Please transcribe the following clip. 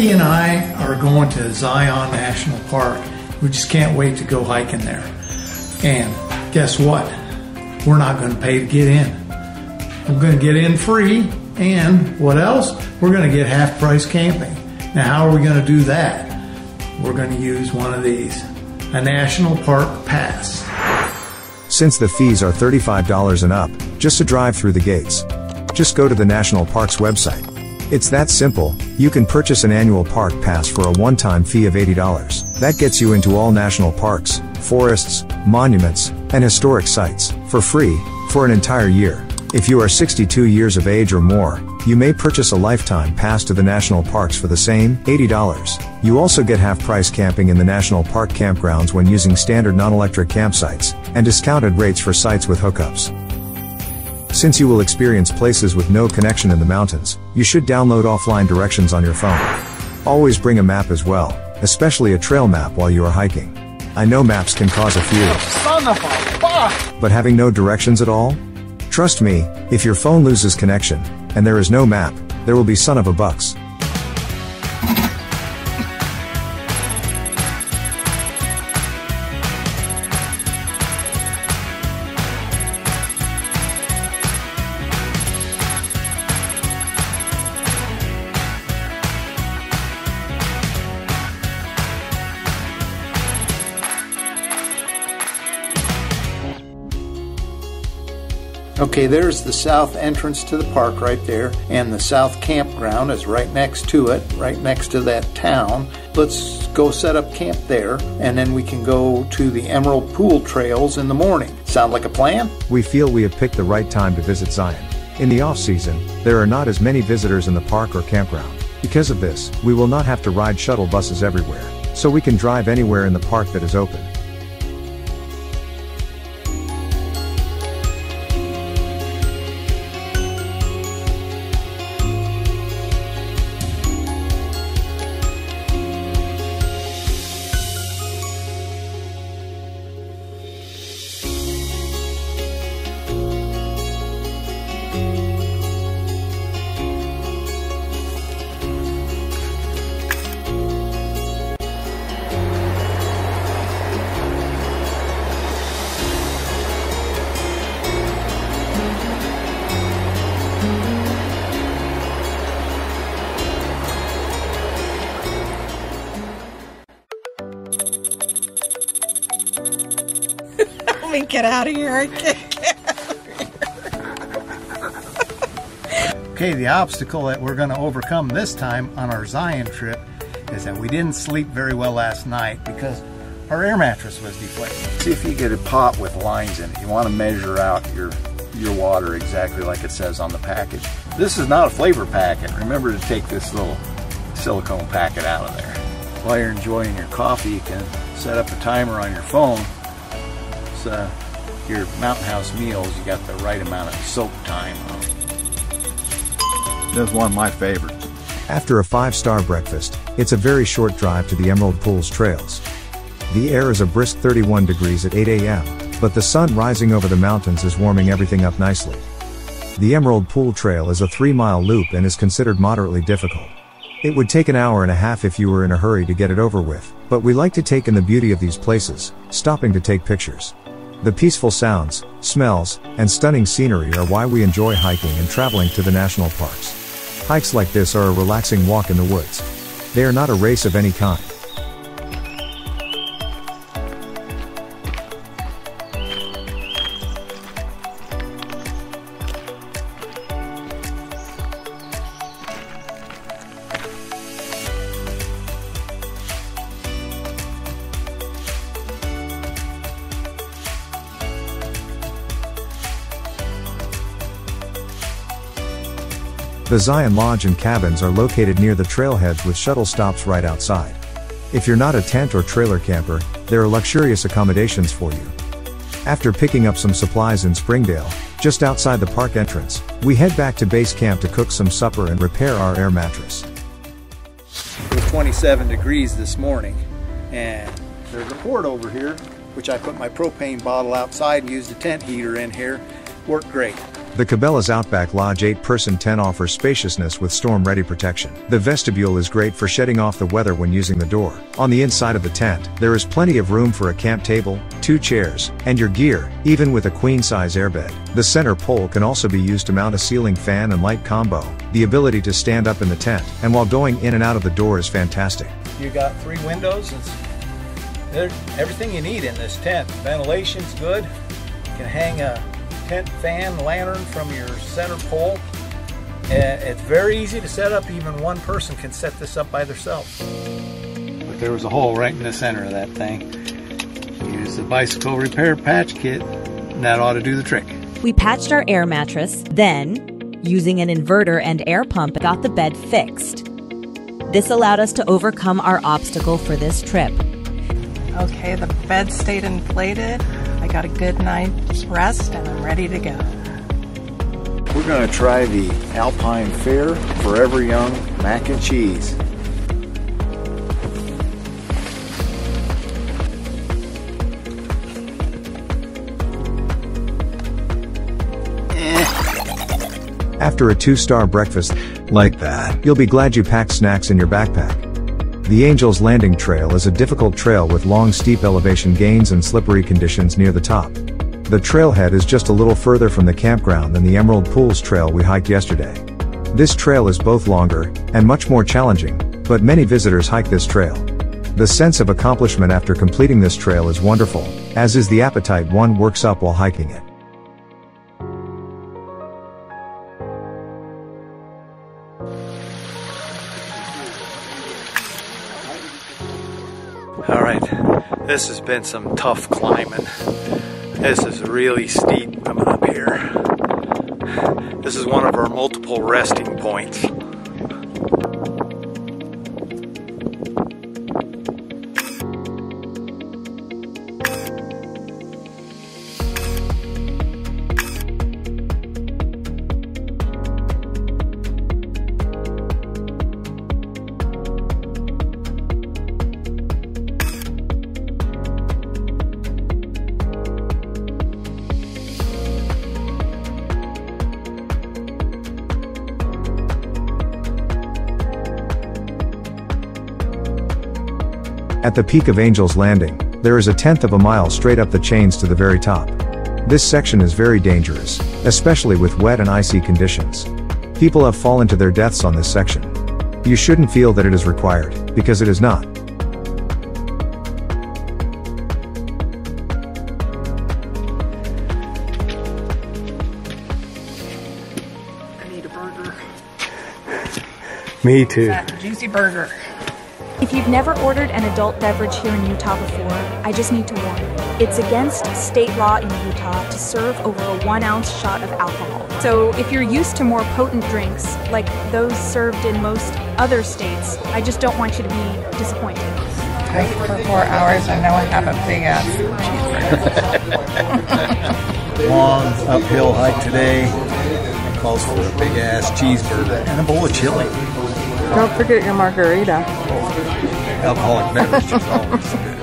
Becky and I are going to Zion National Park. We just can't wait to go hiking there. And guess what? We're not going to pay to get in. We're going to get in free. And what else? We're going to get half price camping. Now, how are we going to do that? We're going to use one of these, a National Park Pass. Since the fees are $35 and up, just to drive through the gates, just go to the National Parks website. It's that simple. You can purchase an annual park pass for a one-time fee of $80. That gets you into all national parks, forests, monuments, and historic sites, for free, for an entire year. If you are 62 years of age or more, you may purchase a lifetime pass to the national parks for the same, $80. You also get half-price camping in the national park campgrounds when using standard non-electric campsites, and discounted rates for sites with hookups. Since you will experience places with no connection in the mountains, you should download offline directions on your phone. Always bring a map as well, especially a trail map while you are hiking. I know maps can cause a few, but having no directions at all? Trust me, if your phone loses connection, and there is no map, there will be son of a bucks. Okay, there's the south entrance to the park right there, and the south campground is right next to it, right next to that town. Let's go set up camp there, and then we can go to the Emerald Pool Trails in the morning. Sound like a plan? We feel we have picked the right time to visit Zion. In the off-season, there are not as many visitors in the park or campground. Because of this, we will not have to ride shuttle buses everywhere, so we can drive anywhere in the park that is open. Let me get out of here. I can't get out of here. Okay, the obstacle that we're going to overcome this time on our Zion trip is that we didn't sleep very well last night because our air mattress was deflated. See if you get a pot with lines in it. You want to measure out your water exactly like it says on the package. This is not a flavor packet. Remember to take this little silicone packet out of there. While you're enjoying your coffee, you can set up a timer on your phone. So your Mountain House meals, you got the right amount of soak time. That's one of my favorites. After a 5-star breakfast, it's a very short drive to the Emerald Pools Trails. The air is a brisk 31 degrees at 8 a.m., but the sun rising over the mountains is warming everything up nicely. The Emerald Pool Trail is a 3-mile loop and is considered moderately difficult. It would take an hour and a half if you were in a hurry to get it over with, but we like to take in the beauty of these places, stopping to take pictures. The peaceful sounds, smells, and stunning scenery are why we enjoy hiking and traveling to the national parks. Hikes like this are a relaxing walk in the woods. They are not a race of any kind. The Zion Lodge and cabins are located near the trailheads with shuttle stops right outside. If you're not a tent or trailer camper, there are luxurious accommodations for you. After picking up some supplies in Springdale, just outside the park entrance, we head back to base camp to cook some supper and repair our air mattress. It was 27 degrees this morning, and there's a port over here, which I put my propane bottle outside and used a tent heater in here. Worked great. The Cabela's Outback Lodge 8-person tent offers spaciousness with storm-ready protection. The vestibule is great for shedding off the weather when using the door. On the inside of the tent, there is plenty of room for a camp table, 2 chairs, and your gear, even with a queen-size airbed. The center pole can also be used to mount a ceiling fan and light combo. The ability to stand up in the tent, and while going in and out of the door is fantastic. You got 3 windows. There's everything you need in this tent. Ventilation's good. You can hang a tent fan lantern from your center pole. It's very easy to set up. Even one person can set this up by themselves. But there was a hole right in the center of that thing. Use the bicycle repair patch kit, and that ought to do the trick. We patched our air mattress, then, using an inverter and air pump, got the bed fixed. This allowed us to overcome our obstacle for this trip. Okay, the bed stayed inflated. I got a good night's rest and I'm ready to go. We're going to try the Alpine Fare Forever Young mac and cheese. After a 2-star breakfast like that, you'll be glad you packed snacks in your backpack. The Angels Landing Trail is a difficult trail with long steep elevation gains and slippery conditions near the top. The trailhead is just a little further from the campground than the Emerald Pools Trail we hiked yesterday. This trail is both longer and much more challenging, but many visitors hike this trail. The sense of accomplishment after completing this trail is wonderful, as is the appetite one works up while hiking it. Alright, this has been some tough climbing. This is really steep coming up here. This is one of our multiple resting points. At the peak of Angel's Landing, there is a 1/10 of a mile straight up the chains to the very top. This section is very dangerous, especially with wet and icy conditions. People have fallen to their deaths on this section. You shouldn't feel that it is required, because it is not. I need a burger. Me too. That juicy burger. If you've never ordered an adult beverage here in Utah before, I just need to warn you. It's against state law in Utah to serve over a 1-ounce shot of alcohol. So if you're used to more potent drinks, like those served in most other states, I just don't want you to be disappointed. Hike for 4 hours. I know I have a big ass cheeseburger. Long uphill hike today. It calls for a big ass cheeseburger and a bowl of chili. Don't forget your margarita. Alcoholic beverage is always good.